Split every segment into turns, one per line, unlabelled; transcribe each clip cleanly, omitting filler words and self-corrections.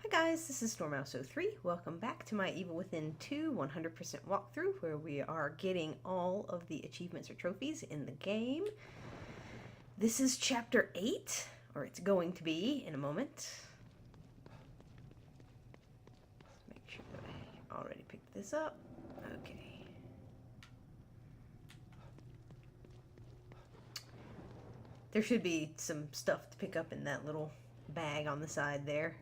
Hi guys, this is Stormmouse03. Welcome back to my Evil Within 2 100% walkthrough where we are getting all of the achievements or trophies in the game. This is Chapter 8, or it's going to be in a moment. Make sure that I already picked this up. Okay. There should be some stuff to pick up in that little bag on the side there.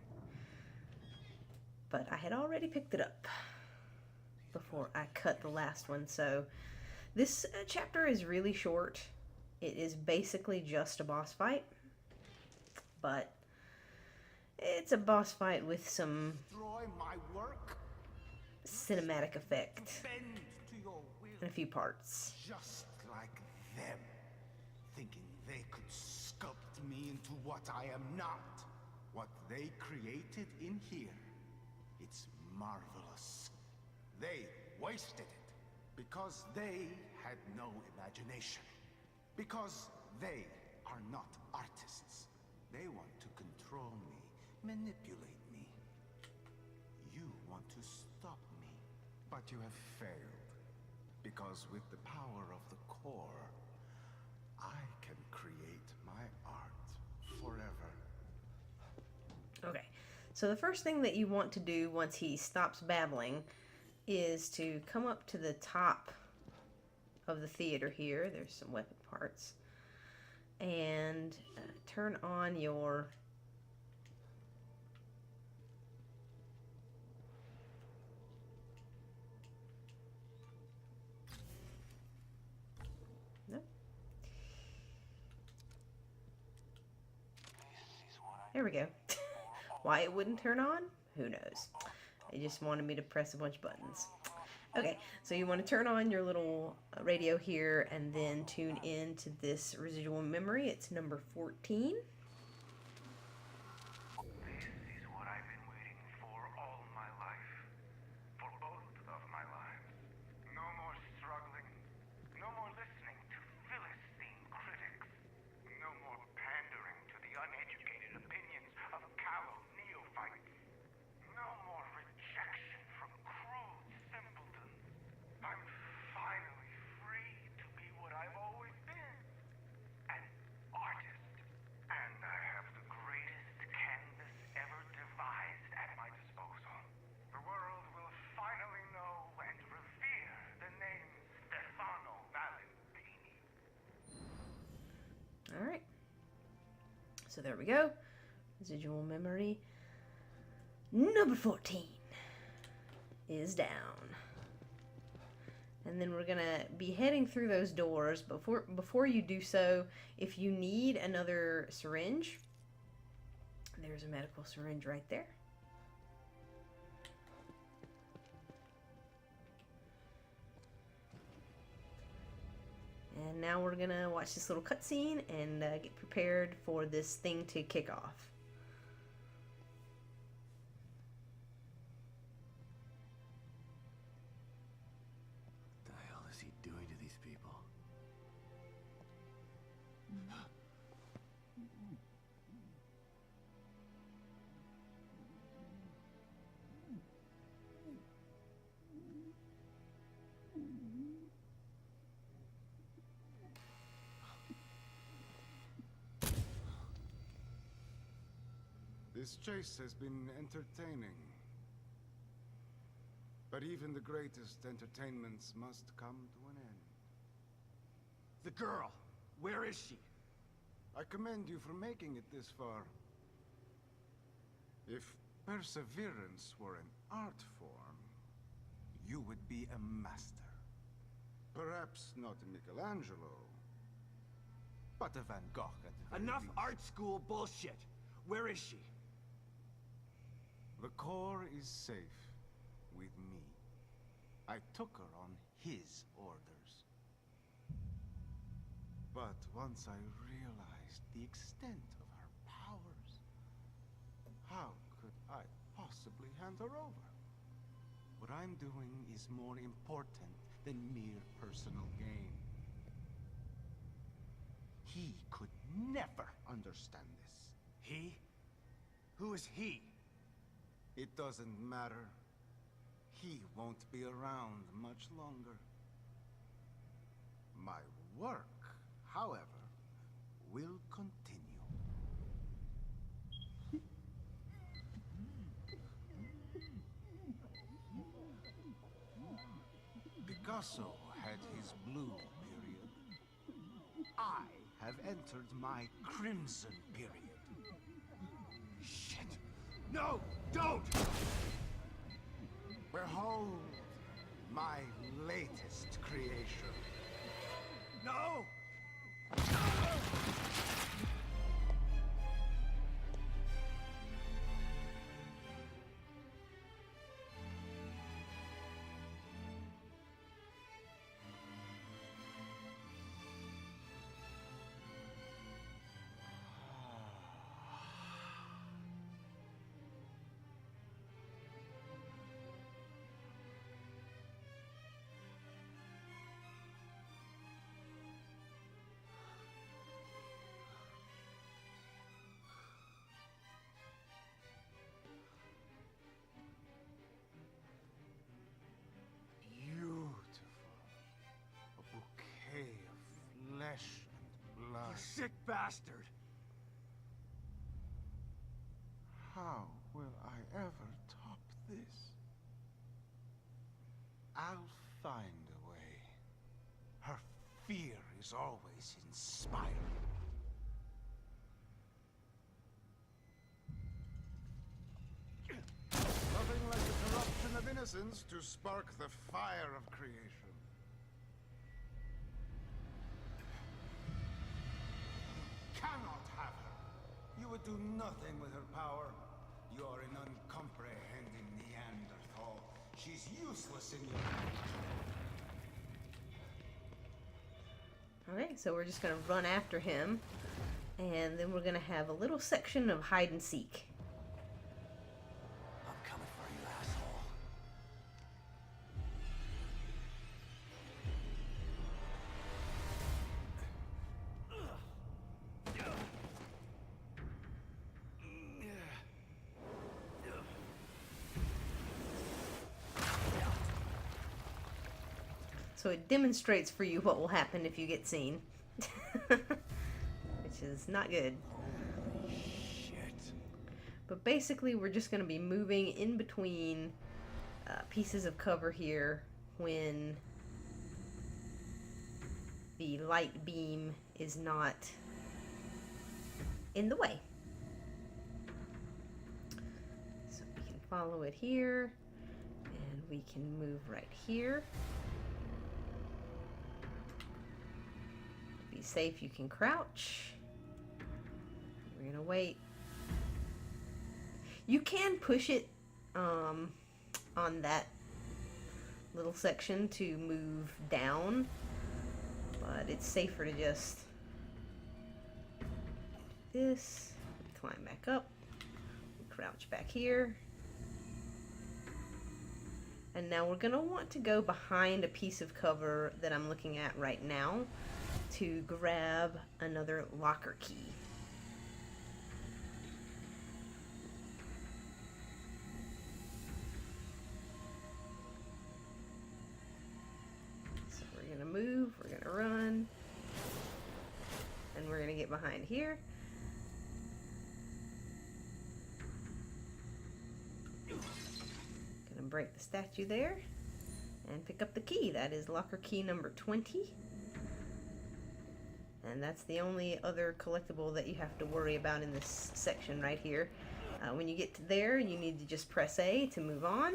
But I had already picked it up before I cut the last one. So this chapter is really short. It is basically just a boss fight, but it's a boss fight with some cinematic effect in a few parts.
Just like them, thinking they could sculpt me into what I am not. What they created in here. It's marvelous. They wasted it because they had no imagination. Because they are not artists. They want to control me, manipulate me. You want to stop me, but you have failed. Because with the power of the core, I can create my art forever.
Okay. So the first thing that you want to do once he stops babbling is to come up to the top of the theater here. There's some weapon parts. And turn on your There we go. Why it wouldn't turn on? Who knows? They just wanted me to press a bunch of buttons. Okay, so you want to turn on your little radio here and then tune in to this residual memory. It's number 14. Alright, so there we go. Residual memory number 14 is down. And then we're gonna be heading through those doors. Before you do so, if you need another syringe, there's a medical syringe right there. And now we're gonna watch this little cutscene and get prepared for this thing to kick off.
What the hell is he doing to these people?
This chase has been entertaining. But even the greatest entertainments must come to an end.
The girl! Where is she?
I commend you for making it this far. If perseverance were an art form, you would be a master. Perhaps not a Michelangelo, but a Van Gogh at the very
Enough
least.
art school bullshit! Where is she?
The core is safe with me. I took her on his orders. But once I realized the extent of her powers, how could I possibly hand her over? What I'm doing is more important than mere personal gain. He could never understand this.
He? Who is he?
It doesn't matter. He won't be around much longer. My work, however, will continue. Picasso had his blue period. I have entered my crimson period.
Shit! No! Don't!
Behold, my latest creation.
No!
Flesh and blood.
You sick bastard!
How will I ever top this? I'll find a way. Her fear is always inspiring. Nothing like the corruption of innocence to spark the fire of creation. Cannot have her. You would do nothing with her power. You are an uncomprehending Neanderthal. She's useless in your hands.
Okay, so we're just gonna run after him, and then we're gonna have a little section of hide and seek.
I'm coming for you, asshole.
So it demonstrates for you what will happen if you get seen. Which is not good.
Shit.
But basically we're just going to be moving in between pieces of cover here when the light beam is not in the way. So we can follow it here, and we can move right here. To be safe, you can crouch. We're gonna wait. You can push it on that little section to move down, but it's safer to just do this, climb back up, crouch back here, and now we're gonna want to go behind a piece of cover that I'm looking at right now to grab another locker key. Move, we're gonna run, and we're gonna get behind here. Gonna break the statue there and pick up the key. That is locker key number 20, and that's the only other collectible that you have to worry about in this section right here. When you get to there, you need to just press A to move on.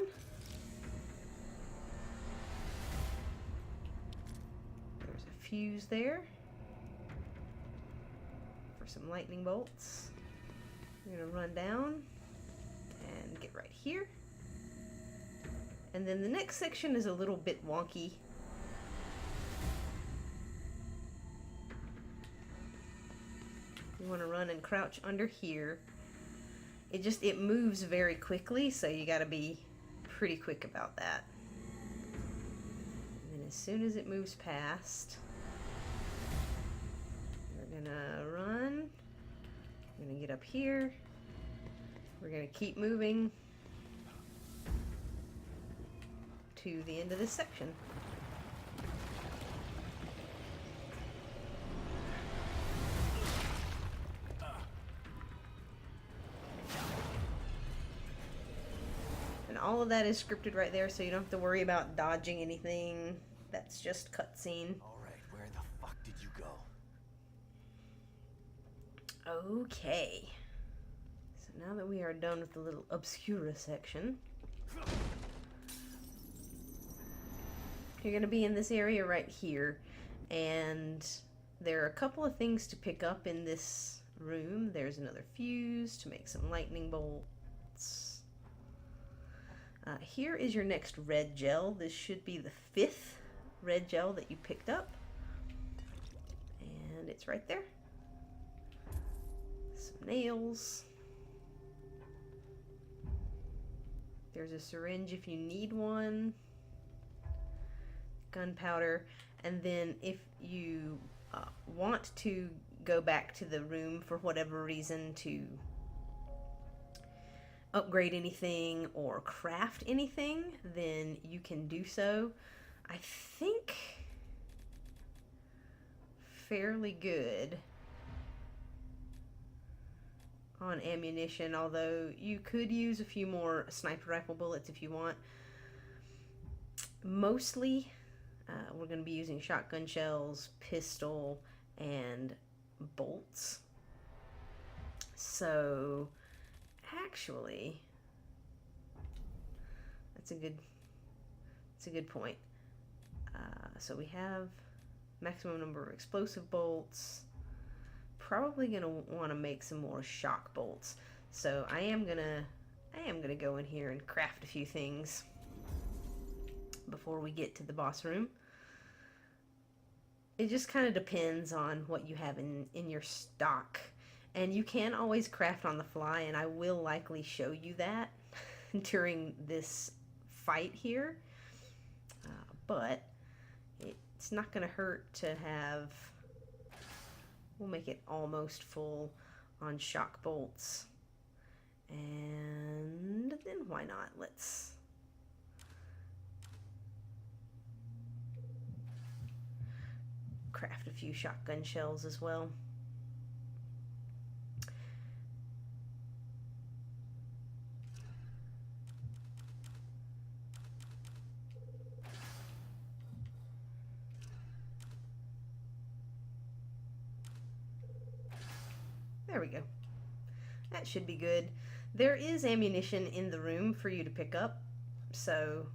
Fuse there for some lightning bolts. We're gonna run down and get right here, and then the next section is a little bit wonky. You want to run and crouch under here. It moves very quickly, so you got to be pretty quick about that. And then as soon as it moves past, gonna run. We're gonna get up here. We're gonna keep moving to the end of this section. And all of that is scripted right there, so you don't have to worry about dodging anything. That's just cutscene.
Alright, where the fuck did you go?
Okay. So now that we are done with the little obscura section, you're going to be in this area right here, and there are a couple of things to pick up in this room. There's another fuse to make some lightning bolts. Here is your next red gel. This should be the 5th red gel that you picked up, and it's right there. Some nails. There's a syringe if you need one. Gunpowder. And then if you want to go back to the room for whatever reason to upgrade anything or craft anything, then you can do so. I think fairly good on ammunition, although you could use a few more sniper rifle bullets if you want. Mostly we're going to be using shotgun shells, pistol, and bolts. So actually, that's a good point. So we have maximum number of explosive bolts. Probably gonna want to make some more shock bolts. So I am gonna go in here and craft a few things before we get to the boss room. It just kind of depends on what you have in your stock. And you can always craft on the fly, and I will likely show you that during this fight here. But it's not going to hurt to have... We'll make it almost full on shock bolts. And then why not? Let's... craft a few shotgun shells as well. There we go. That should be good. There is ammunition in the room for you to pick up, so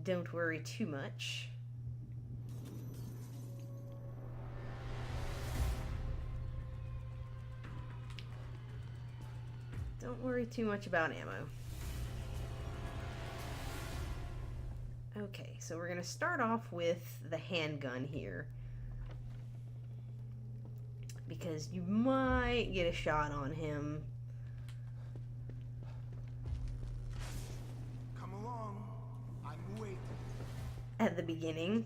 don't worry too much. Don't worry too much about ammo. Okay, so we're going to start off with the handgun here, because you might get a shot on him.
Come along. I'm waiting.
At the beginning.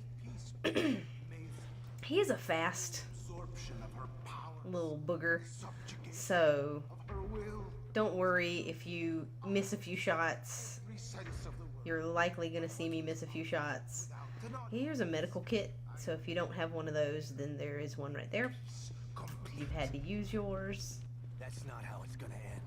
He is a fast
Absorption of her power.
little booger,
Subjugation
so
of her will.
don't worry if you miss a few shots.
Every sense of the world.
You're likely going to see me miss a few shots. Here's a medical kit, so if you don't have one of those, then there is one right there. You've had to use yours.
That's not how it's gonna end.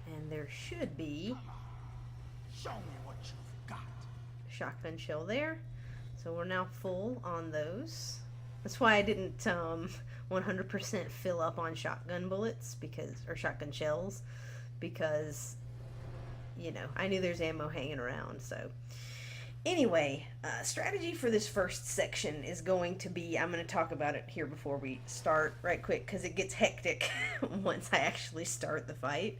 And there should be
Show me what you've got.
a shotgun shell there. So we're now full on those. That's why I didn't 100% fill up on shotgun bullets, or shotgun shells, because, you know, I knew there's ammo hanging around. So anyway, strategy for this first section is going to be, I'm going to talk about it here before we start right quick, because it gets hectic once I actually start the fight.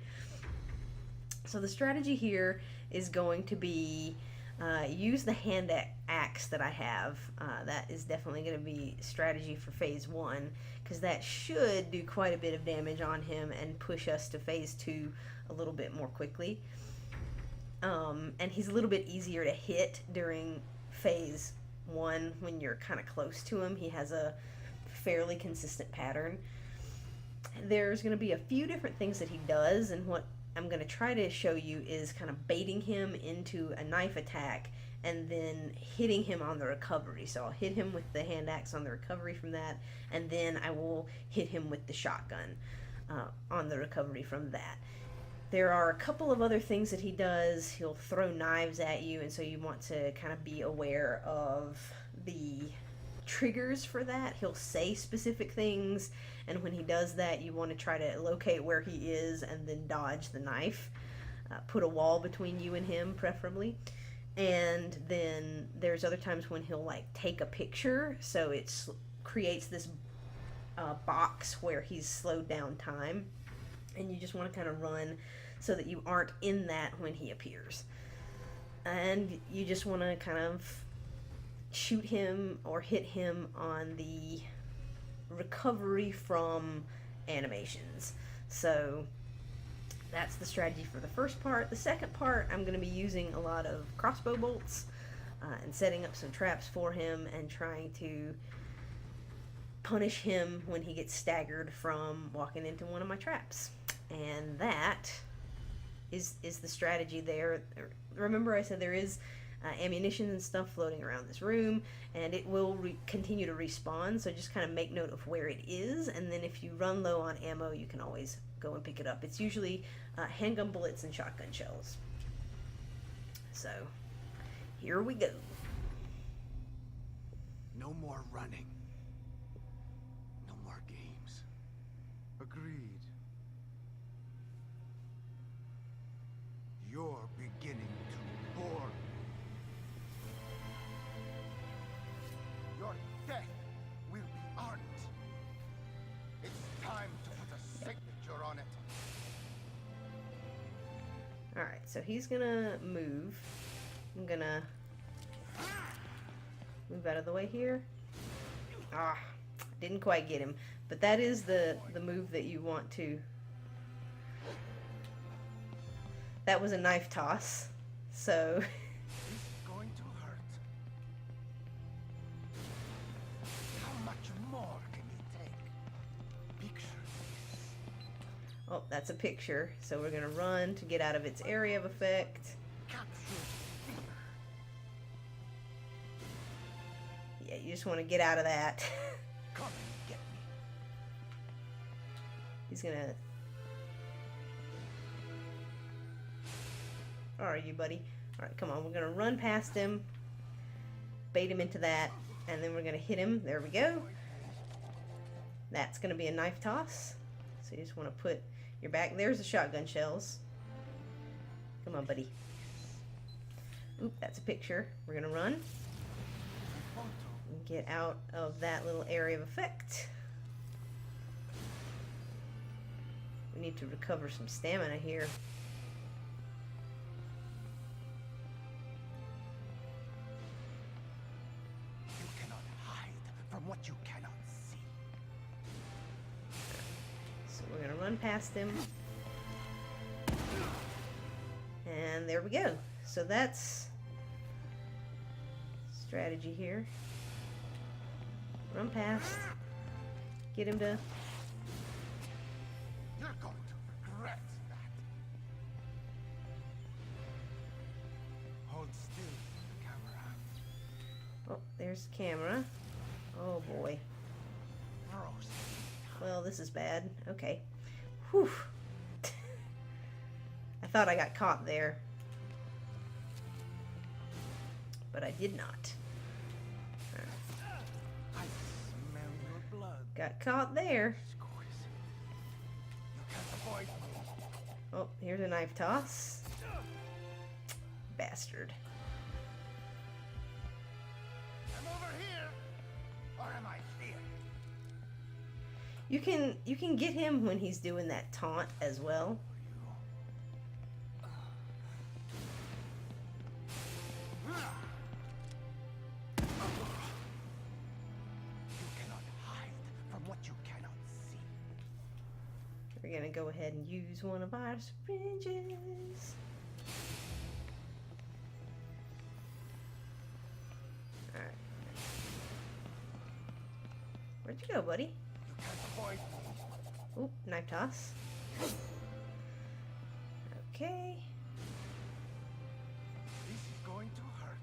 So the strategy here is going to be use the hand axe that I have. That is definitely going to be strategy for phase 1, because that should do quite a bit of damage on him and push us to phase 2 a little bit more quickly. And he's a little bit easier to hit during phase 1 when you're kind of close to him. He has a fairly consistent pattern. there's going to be a few different things that he does, and what I'm going to try to show you is kind of baiting him into a knife attack and then hitting him on the recovery. So I'll hit him with the hand axe on the recovery from that, and then I will hit him with the shotgun on the recovery from that. There are a couple of other things that he does. He'll throw knives at you, and so you want to kind of be aware of the triggers for that. He'll say specific things, and when he does that, you want to try to locate where he is and then dodge the knife. Put a wall between you and him, preferably. And then there's other times when he'll like take a picture, so it creates this box where he's slowed down time, and you just want to kind of run so that you aren't in that when he appears. And you just want to kind of shoot him or hit him on the recovery from animations. So that's the strategy for the first part. The second part, I'm going to be using a lot of crossbow bolts and setting up some traps for him and trying to punish him when he gets staggered from walking into one of my traps. And that is the strategy there. Remember I said there is ammunition and stuff floating around this room, and it will continue to respawn, so just kind of make note of where it is, and then if you run low on ammo, you can always go and pick it up. It's usually handgun bullets and shotgun shells. So, here we go.
No more running. No more games.
Agreed. You're beginning to bore me. Your death will be earned. It's time to put a signature on it.
Alright, so he's gonna move. I'm gonna move out of the way here. Ah, didn't quite get him. But that is the move that you want to... That was a knife toss, so...
It's going to hurt. How much more can you take? Picture this.
Oh, that's a picture. So we're going to run to get out of its area of effect.
Capture fear.
Yeah, you just want to get out of that.
Come and get me.
He's going to... Where are you, buddy? Alright, come on. We're going to run past him, bait him into that, and then we're going to hit him. There we go. That's going to be a knife toss. So you just want to put your back. There's the shotgun shells. Come on, buddy. Oop, that's a picture. We're going to run and get out of that little area of effect. We need to recover some stamina here.
From what you cannot see.
So we're going to run past him. And there we go. So that's strategy here. Run past. Get him to...
You're going to regret that. Hold still for the camera.
Oh, there's the camera. Oh boy. Well, this is bad. Okay. Whew. I thought I got caught there. But I did not.
I smell your blood.
Got caught there.
You can't avoid me.
Oh, here's a knife toss. Bastard.
I'm over here. Or am I here?
You can get him when he's doing that taunt as well.
You cannot hide from what you cannot see.
We're gonna go ahead and use one of our syringes. Alright. Where'd you go, buddy?
You can't avoid me.
Oop, knife toss. Okay.
This is going to hurt.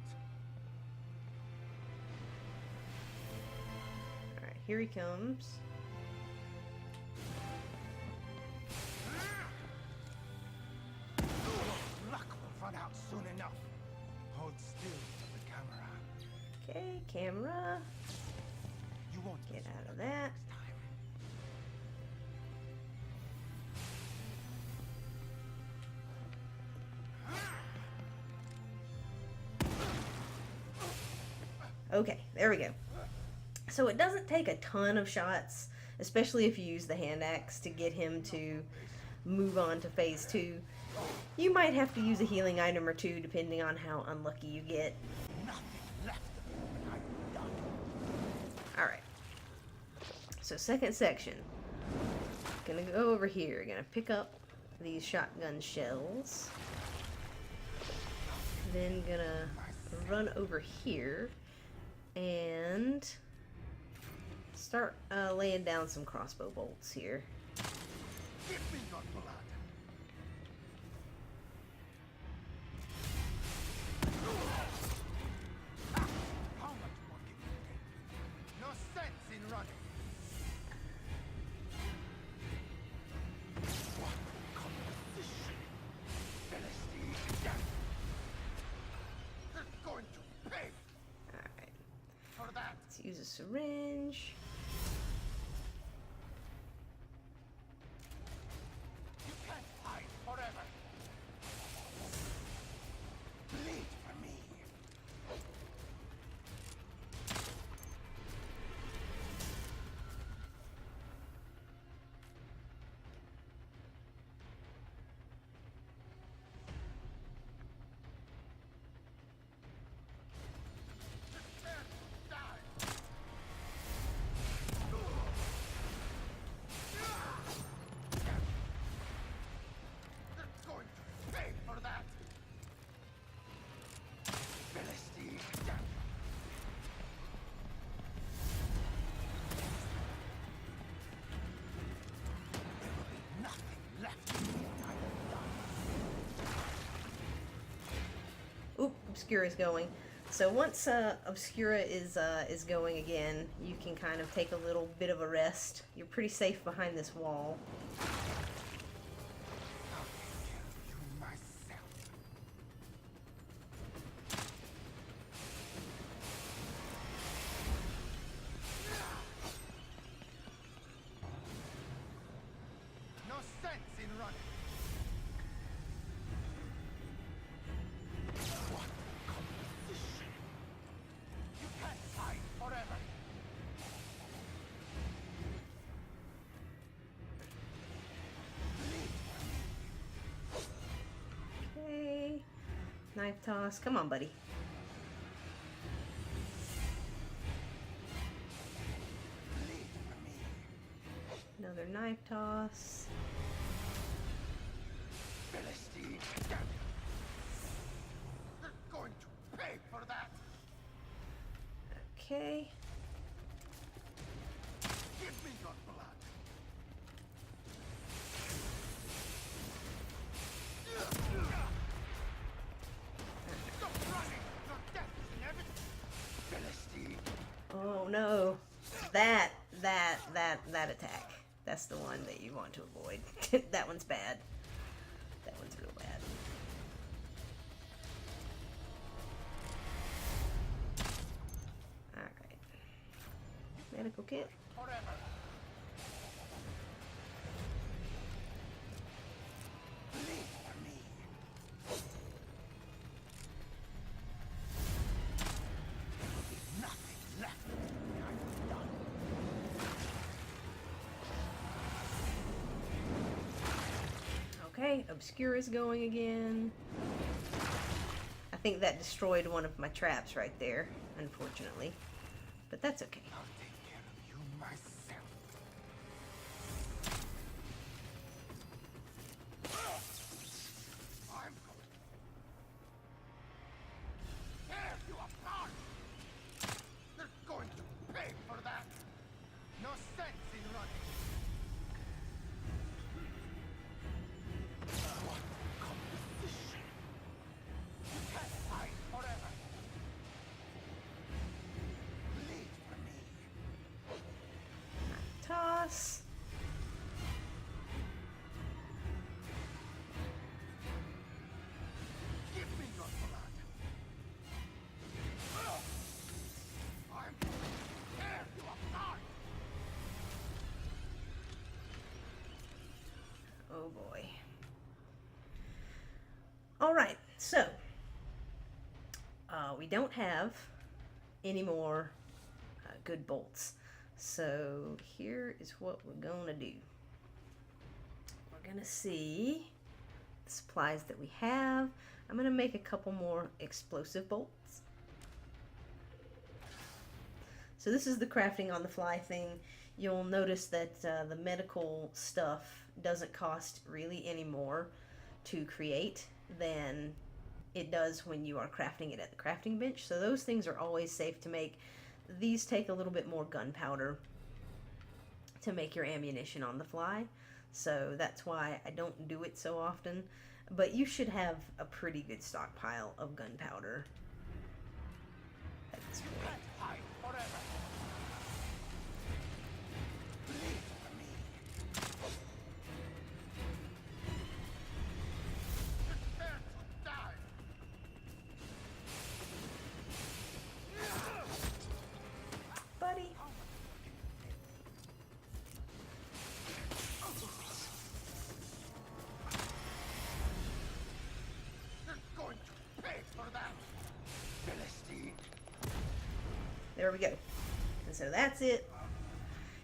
Alright, here he comes.
Luck will run out soon enough. Hold still for the camera.
Okay, camera.
You won't
Get
lose
out of
luck
that.
next time.
Okay, there we go. So it doesn't take a ton of shots, especially if you use the hand axe to get him to move on to phase 2. You might have to use a healing item or two depending on how unlucky you get.
Nothing left of you when I'm done.
Alright. So second section. Gonna go over here. Gonna pick up these shotgun shells. Then gonna run over here and start laying down some crossbow bolts here.
Give me your blood. How much more can you take? No sense in running. What composition? Philistine. They're going to pay
Alright.
for that.
Let's use a syringe.
You can't hide forever. Bleed for me. Prepare to die. They're going to pay for that. Philistine. There will be nothing left of me when I'm done.
Oop, Obscura's going. So once Obscura is going again, you can kind of take a little bit of a rest. You're pretty safe behind this wall.
I'll take care of you myself. No sense in running. What composition? You can't hide forever.
Okay. Knife toss. Come on, buddy.
Bleed for me.
Another knife toss.
Philistine. They're going to pay for that.
Okay.
Give me your blood. Stop running. Your death is inevitable. Philistine.
Oh no. That attack. That's the one that you want to avoid. That one's bad. That one's real bad. Alright. Medical kit.
Forever. Bleed for me. There will be nothing left when I'm done.
Okay, Obscura's going again. I think that destroyed one of my traps right there, unfortunately. But that's okay.
I'll take care of you myself. I'm going to tear you apart. They're going to pay for that. No sense in running.
us.
Give me your blood. I'm tear you apart.
Oh boy. All right, so we don't have any more good bolts. So here is what we're gonna do. We're gonna see the supplies that we have. I'm gonna make a couple more explosive bolts. So this is the crafting on the fly thing. You'll notice that the medical stuff doesn't cost really any more to create than it does when you are crafting it at the crafting bench. So those things are always safe to make. These take a little bit more gunpowder to make your ammunition on the fly. So that's why I don't do it so often. But you should have a pretty good stockpile of gunpowder at this point.
Hide forever. Prepare to die.
Buddy.
You're going to pay for that, Philistine.
There we go. And so that's it.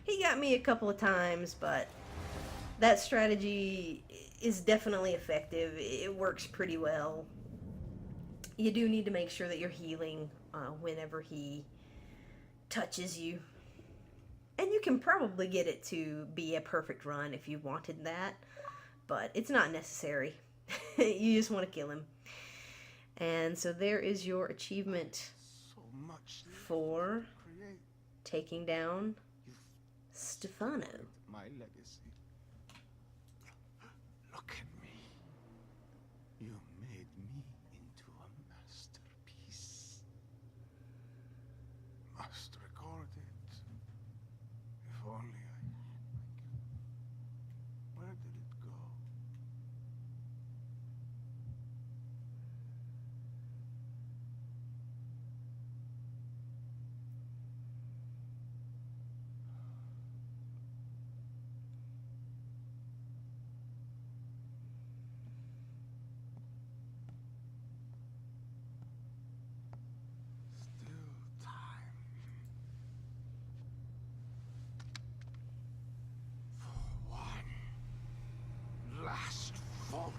He got me a couple of times, but that strategy is definitely effective. It works pretty well. You do need to make sure that you're healing whenever he touches you. And you can probably get it to be a perfect run if you wanted that, but it's not necessary. You just want to kill him. And so there is your achievement
So much
for
create.
taking down
You've
Stefano.
my legacy. Look at me. You made me into a masterpiece. Must record it. If only I had my camera. Where did it go? Still time. For one last photo.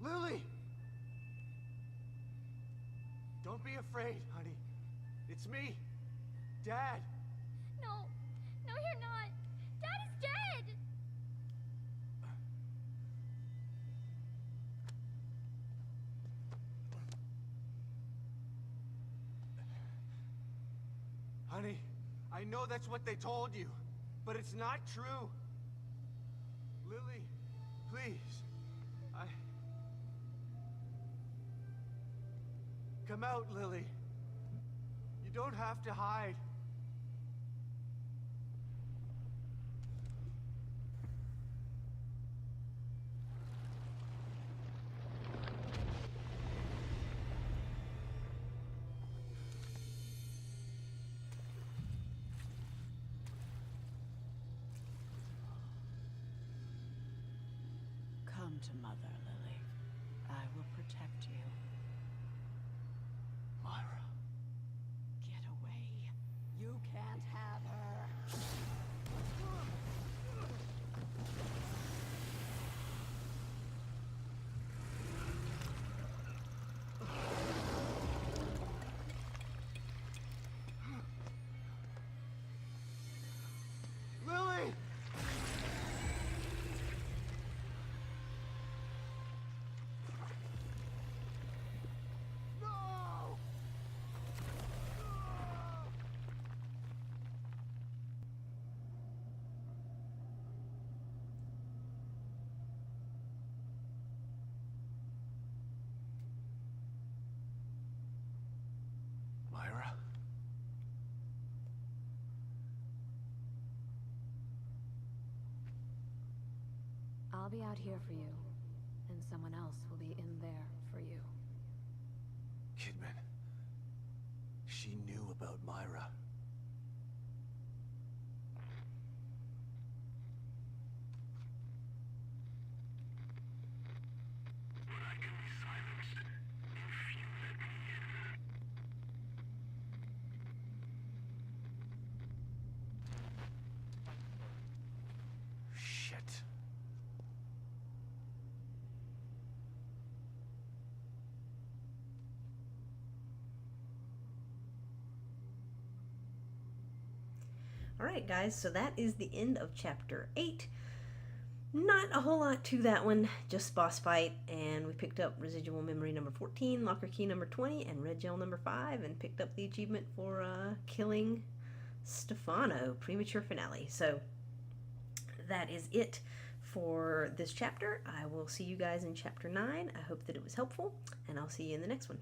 Lily! Don't be afraid, honey. It's me, Dad.
No, no, you're not. Dad is dead.
Honey, I know that's what they told you, but it's not true. Lily, please. Come out, Lily. You don't have to hide.
Come to Mother, Lily. I will protect you.
Myra.
Get away. You can't have her.
Lily! No!
I'll be out here for you, and someone else will be in there for you.
Kidman. She knew about Myra. Shit.
Alright guys, so that is the end of chapter 8. Not a whole lot to that one, just boss fight, and we picked up Residual Memory number 14, Locker Key number 20, and Red Gel number 5, and picked up the achievement for killing Stefano, Premature Finale. So that is it for this chapter. I will see you guys in chapter 9. I hope that it was helpful, and I'll see you in the next one.